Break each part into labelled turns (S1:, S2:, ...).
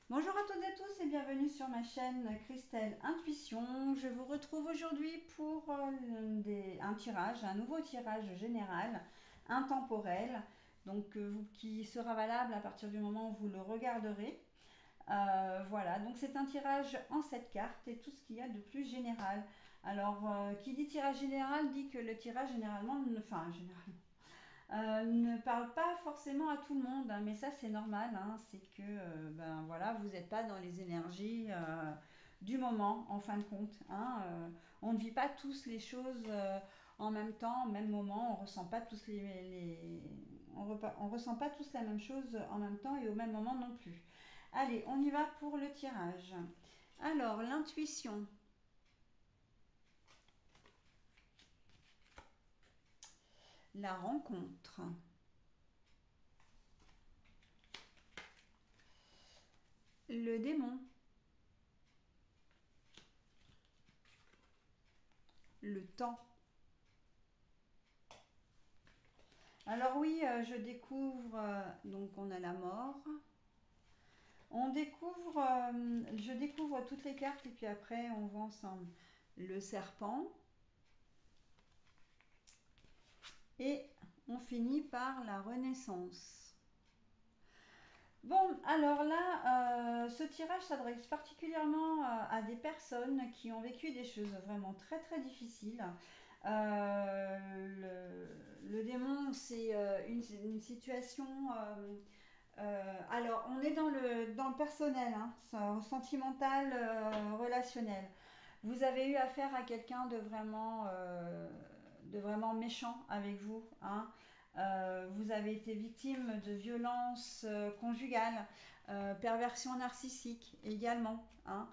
S1: Bonjour à toutes et à tous et bienvenue sur ma chaîne Christelle Intuition. Je vous retrouve aujourd'hui pour un tirage, un nouveau tirage général, intemporel, qui sera valable à partir du moment où vous le regarderez. Voilà, donc c'est un tirage en 7 cartes et tout ce qu'il y a de plus général. Alors, qui dit tirage général dit que le tirage généralement, ne parle pas forcément à tout le monde, hein, mais ça c'est normal, hein, c'est que ben voilà, vous n'êtes pas dans les énergies du moment en fin de compte, hein, on ne vit pas tous les choses en même temps, au même moment, on ressent pas tous on ressent pas tous la même chose en même temps et au même moment non plus. Allez, on y va pour le tirage. Alors, l'intuition, la rencontre, le démon, le temps. Alors oui, je découvre, donc on a la mort. Je découvre toutes les cartes et puis après on voit ensemble le serpent et on finit par la renaissance. Bon, alors là, ce tirage s'adresse particulièrement à des personnes qui ont vécu des choses vraiment très très difficiles. Le démon, c'est une situation. Alors, on est dans le personnel, hein, sentimental, relationnel. Vous avez eu affaire à quelqu'un de vraiment méchant avec vous, hein. Vous avez été victime de violences conjugales, perversion narcissique également, hein.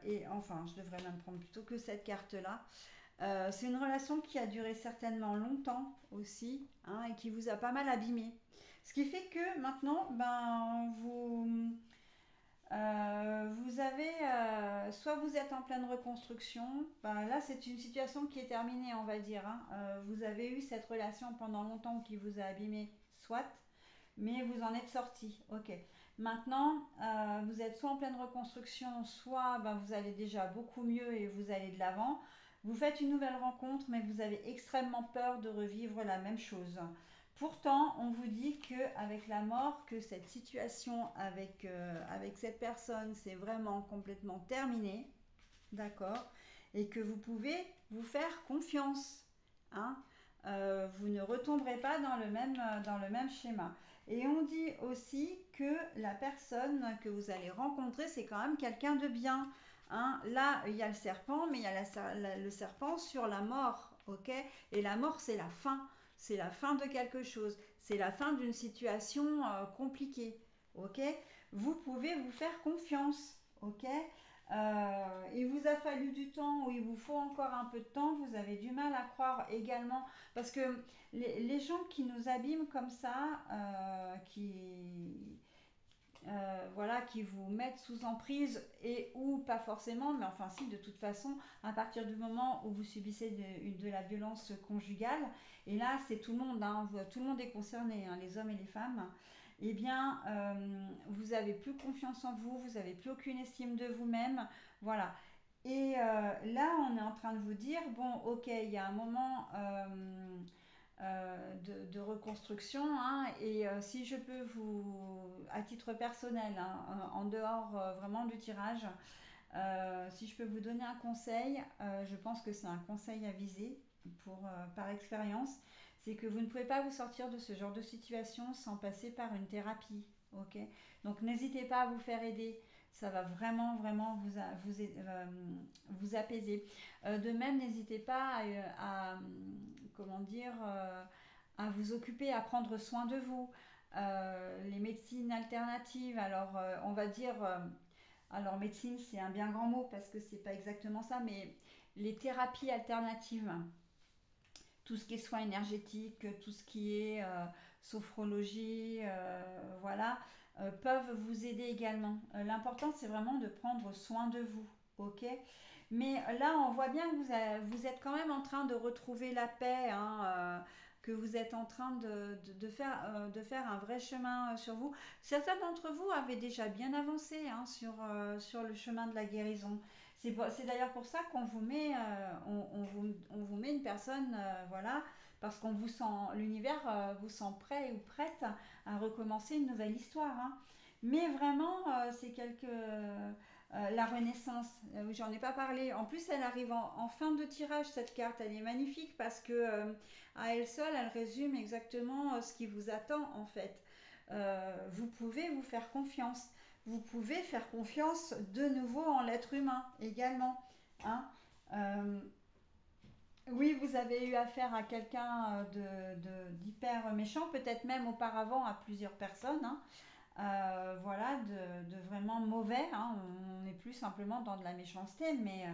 S1: Et enfin, je devrais même prendre plutôt que cette carte-là. C'est une relation qui a duré certainement longtemps aussi, hein, et qui vous a pas mal abîmé. Ce qui fait que maintenant, vous avez, soit vous êtes en pleine reconstruction, ben là c'est une situation qui est terminée, on va dire, hein. Vous avez eu cette relation pendant longtemps qui vous a abîmé, soit, mais vous en êtes sorti. Ok. Maintenant, vous êtes soit en pleine reconstruction, soit ben, vous allez déjà beaucoup mieux et vous allez de l'avant. Vous faites une nouvelle rencontre, mais vous avez extrêmement peur de revivre la même chose. Pourtant, on vous dit que avec la mort, que cette situation avec cette personne, c'est vraiment complètement terminé, d'accord, et que vous pouvez vous faire confiance, hein. Vous ne retomberez pas dans le même schéma. Et on dit aussi que la personne que vous allez rencontrer, c'est quand même quelqu'un de bien, hein. Là, il y a le serpent, mais il y a le serpent sur la mort, ok. Et la mort, c'est la fin. C'est la fin de quelque chose. C'est la fin d'une situation compliquée, ok. Vous pouvez vous faire confiance, ok. Il vous a fallu du temps ou il vous faut encore un peu de temps, vous avez du mal à croire également, parce que les gens qui nous abîment comme ça, voilà, qui vous mettent sous emprise et ou pas forcément, mais enfin si, de toute façon, à partir du moment où vous subissez de la violence conjugale, et là c'est tout le monde, hein, tout le monde est concerné, hein, les hommes et les femmes, eh bien vous avez plus confiance en vous, vous avez plus aucune estime de vous-même, voilà. Et là, on est en train de vous dire, bon, ok, il y a un moment de reconstruction, hein, et si je peux vous, à titre personnel, hein, en dehors vraiment du tirage, si je peux vous donner un conseil, je pense que c'est un conseil à viser par expérience, c'est que vous ne pouvez pas vous sortir de ce genre de situation sans passer par une thérapie. Ok. Donc n'hésitez pas à vous faire aider. Ça va vraiment, vraiment vous apaiser. De même, n'hésitez pas comment dire, à vous occuper, à prendre soin de vous. Les médecines alternatives, alors on va dire alors médecine, c'est un bien grand mot parce que c'est pas exactement ça, mais les thérapies alternatives, tout ce qui est soins énergétiques, tout ce qui est sophrologie, voilà, peuvent vous aider également. L'important, c'est vraiment de prendre soin de vous, ok. Mais là, on voit bien que vous êtes quand même en train de retrouver la paix, hein, que vous êtes en train de faire un vrai chemin sur vous. Certains d'entre vous avaient déjà bien avancé hein, sur le chemin de la guérison. C'est d'ailleurs pour ça qu'on vous met, on vous met une personne, voilà, parce qu'on vous sent, l'univers vous sent prêt ou prête à recommencer une nouvelle histoire. Hein. Mais vraiment, c'est la Renaissance, oui, j'en ai pas parlé. En plus, elle arrive en fin de tirage, cette carte. Elle est magnifique parce que à elle seule, elle résume exactement ce qui vous attend en fait. Vous pouvez vous faire confiance. Vous pouvez faire confiance de nouveau en l'être humain également. Hein. Euh, oui, vous avez eu affaire à quelqu'un d'hyper méchant, peut-être même auparavant à plusieurs personnes. Hein. Voilà, de vraiment mauvais. Hein. On n'est plus simplement dans de la méchanceté, mais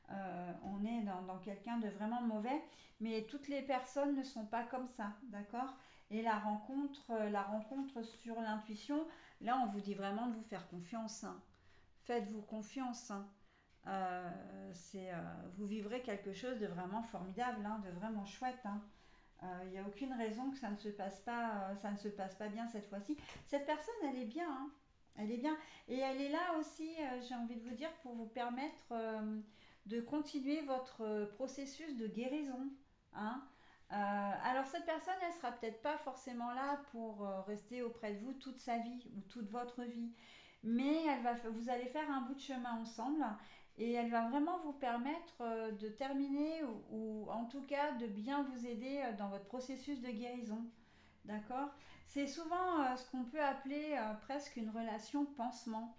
S1: on est dans quelqu'un de vraiment mauvais. Mais toutes les personnes ne sont pas comme ça, d'accord. Et la rencontre sur l'intuition, là, on vous dit vraiment de vous faire confiance. Hein. Faites-vous confiance. Hein. Vous vivrez quelque chose de vraiment formidable, hein, de vraiment chouette. Hein. Il n'y a aucune raison que ça ne se passe pas bien cette fois-ci. Cette personne, elle est bien, hein. Elle est bien. Et elle est là aussi, j'ai envie de vous dire, pour vous permettre de continuer votre processus de guérison. Hein. Alors cette personne, elle sera peut-être pas forcément là pour rester auprès de vous toute sa vie ou toute votre vie, mais vous allez faire un bout de chemin ensemble et elle va vraiment vous permettre de terminer ou en tout cas de bien vous aider dans votre processus de guérison. D'accord. C'est souvent ce qu'on peut appeler presque une relation pansement.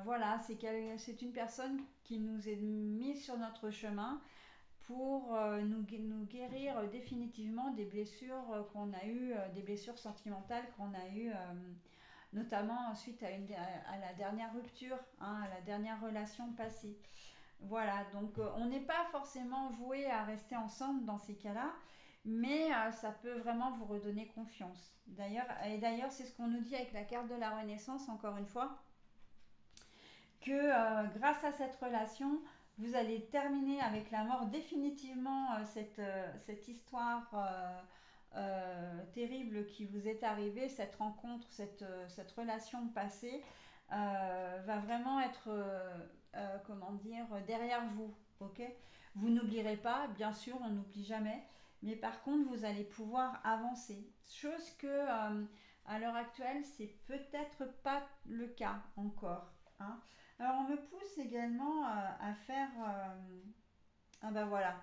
S1: Voilà, c'est une personne qui nous est mise sur notre chemin pour nous guérir définitivement des blessures qu'on a eues, des blessures sentimentales qu'on a eues, notamment suite à la dernière rupture, hein, à la dernière relation passée. Voilà, donc on n'est pas forcément voué à rester ensemble dans ces cas-là, mais ça peut vraiment vous redonner confiance. D'ailleurs, c'est ce qu'on nous dit avec la carte de la Renaissance, encore une fois, que grâce à cette relation, vous allez terminer avec la mort définitivement cette histoire terrible qui vous est arrivée, cette rencontre, cette relation passée, va vraiment être, comment dire, derrière vous. Ok. Vous n'oublierez pas, bien sûr, on n'oublie jamais, mais par contre, vous allez pouvoir avancer. Chose que, à l'heure actuelle, c'est peut-être pas le cas encore. Hein. Alors, on me pousse également à faire. Ah ben voilà.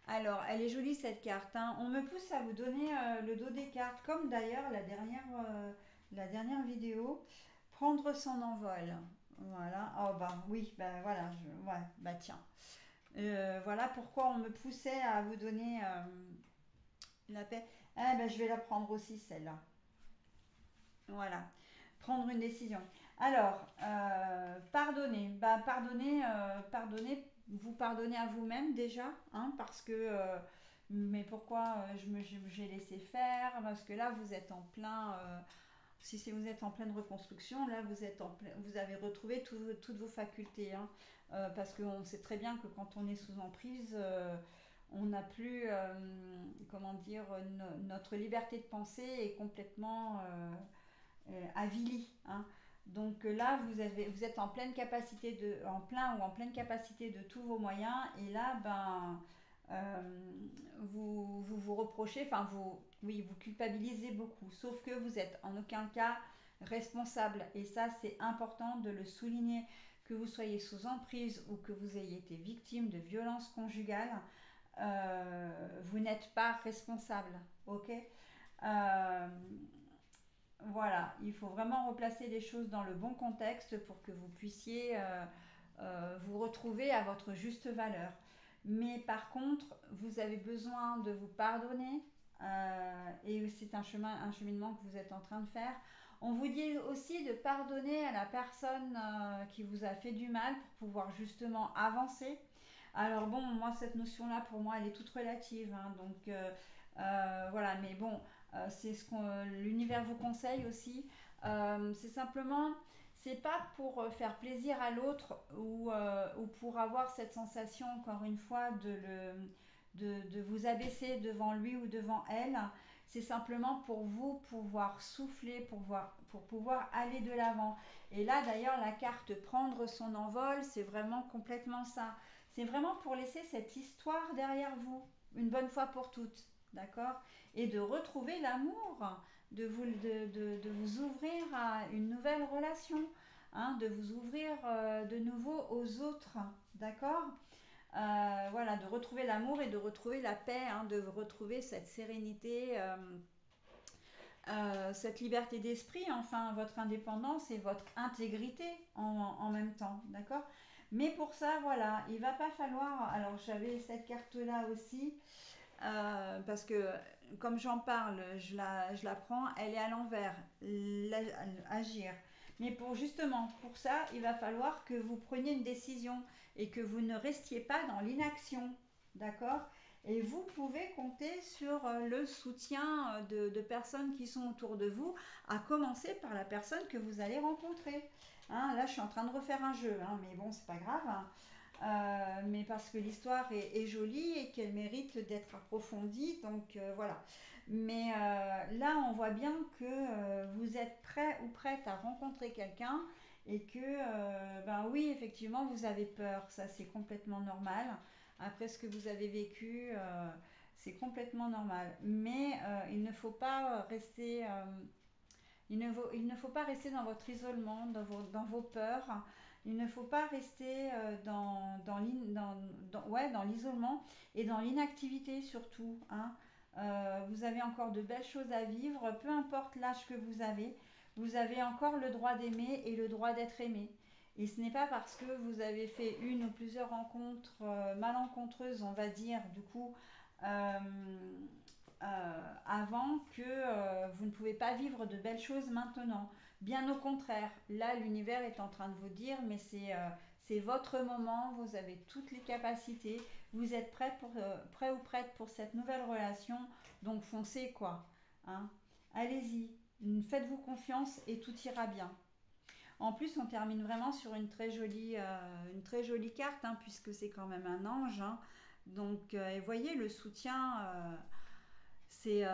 S1: Alors, elle est jolie cette carte. Hein. On me pousse à vous donner le dos des cartes, comme d'ailleurs la dernière vidéo. Prendre son envol. Voilà. Oh bah oui, bah voilà. Ouais, bah tiens. Voilà pourquoi on me poussait à vous donner la paix. Ah ben je vais la prendre aussi celle-là. Voilà. Prendre une décision. Alors, pardonner. Bah, pardonner, vous pardonnez à vous-même déjà, hein, parce que. Mais pourquoi j'ai laissé faire? Parce que là, vous êtes en plein. Si vous êtes en pleine reconstruction, là, vous avez retrouvé toutes vos facultés. Hein. Parce qu'on sait très bien que quand on est sous emprise, on n'a plus. Comment dire. Notre liberté de penser est complètement. Avili. Hein. Donc là, vous êtes en pleine capacité en plein ou en pleine capacité de tous vos moyens, et là, ben, vous reprochez, enfin oui, vous culpabilisez beaucoup. Sauf que vous êtes en aucun cas responsable, et ça, c'est important de le souligner. Que vous soyez sous emprise ou que vous ayez été victime de violences conjugales, vous n'êtes pas responsable, ok. Euh, voilà, il faut vraiment replacer les choses dans le bon contexte pour que vous puissiez vous retrouver à votre juste valeur. Mais par contre, vous avez besoin de vous pardonner et c'est un cheminement que vous êtes en train de faire. On vous dit aussi de pardonner à la personne qui vous a fait du mal pour pouvoir justement avancer. Alors bon, moi cette notion-là, pour moi, elle est toute relative. Hein, donc voilà, mais bon, c'est ce que l'univers vous conseille aussi. C'est simplement, c'est pas pour faire plaisir à l'autre ou pour avoir cette sensation, encore une fois, de vous abaisser devant lui ou devant elle. C'est simplement pour vous pouvoir souffler, pour pouvoir aller de l'avant. Et là, d'ailleurs, la carte prendre son envol, c'est vraiment complètement ça. C'est vraiment pour laisser cette histoire derrière vous, une bonne fois pour toutes. D'accord? Et de retrouver l'amour, de vous ouvrir à une nouvelle relation, hein, de vous ouvrir de nouveau aux autres. D'accord? Voilà, de retrouver l'amour et de retrouver la paix, hein, de retrouver cette sérénité, cette liberté d'esprit, enfin votre indépendance et votre intégrité en même temps, d'accord? Mais pour ça, voilà, il va pas falloir. Alors j'avais cette carte-là aussi, parce que comme j'en parle, je la prends, elle est à l'envers, agir. Mais pour justement, pour ça, il va falloir que vous preniez une décision et que vous ne restiez pas dans l'inaction, d'accord? Et vous pouvez compter sur le soutien de personnes qui sont autour de vous, à commencer par la personne que vous allez rencontrer. Hein, là, je suis en train de refaire un jeu, hein, mais bon, c'est pas grave, hein. Mais parce que l'histoire est jolie et qu'elle mérite d'être approfondie, donc voilà. Mais là, on voit bien que vous êtes prêt ou prête à rencontrer quelqu'un et que, ben oui, effectivement, vous avez peur. Ça, c'est complètement normal. Après ce que vous avez vécu, c'est complètement normal. Mais il ne faut pas rester, il ne faut pas rester dans votre isolement, dans vos peurs. Il ne faut pas rester ouais, dans l'isolement et dans l'inactivité surtout, hein. Vous avez encore de belles choses à vivre, peu importe l'âge que vous avez encore le droit d'aimer et le droit d'être aimé. Et ce n'est pas parce que vous avez fait une ou plusieurs rencontres malencontreuses, on va dire, du coup, euh, avant que vous ne pouvez pas vivre de belles choses maintenant. Bien au contraire, là l'univers est en train de vous dire mais c'est votre moment, vous avez toutes les capacités, vous êtes prêt ou prête pour cette nouvelle relation, donc foncez quoi. Hein. Allez-y, faites-vous confiance et tout ira bien. En plus, on termine vraiment sur une très jolie carte, hein, puisque c'est quand même un ange. Hein. Donc, et voyez, le soutien, c'est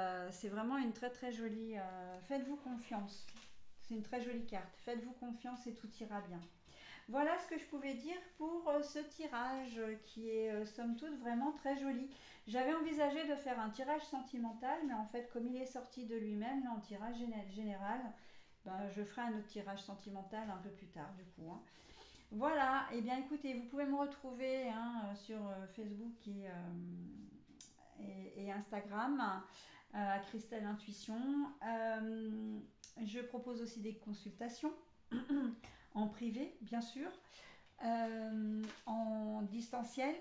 S1: vraiment une très très jolie. Faites-vous confiance. C'est une très jolie carte. Faites-vous confiance et tout ira bien. Voilà ce que je pouvais dire pour ce tirage qui est somme toute vraiment très joli. J'avais envisagé de faire un tirage sentimental, mais en fait, comme il est sorti de lui-même, là, en tirage général, ben, je ferai un autre tirage sentimental un peu plus tard, du coup. Hein. Voilà, et eh bien écoutez, vous pouvez me retrouver hein, sur Facebook et Instagram à Christelle Intuition. Je propose aussi des consultations en privé, bien sûr, en distanciel,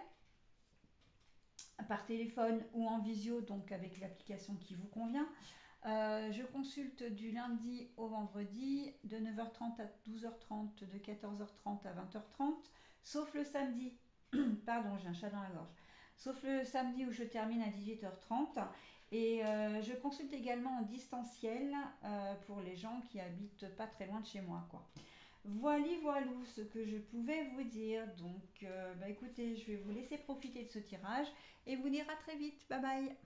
S1: par téléphone ou en visio, donc avec l'application qui vous convient. Je consulte du lundi au vendredi de 9h30 à 12h30, de 14h30 à 20h30, sauf le samedi. Pardon, j'ai un chat dans la gorge. Sauf le samedi où je termine à 18h30. Et je consulte également en distanciel pour les gens qui habitent pas très loin de chez moi, quoi. Voilou ce que je pouvais vous dire. Donc, bah écoutez, je vais vous laisser profiter de ce tirage et vous dire à très vite. Bye bye.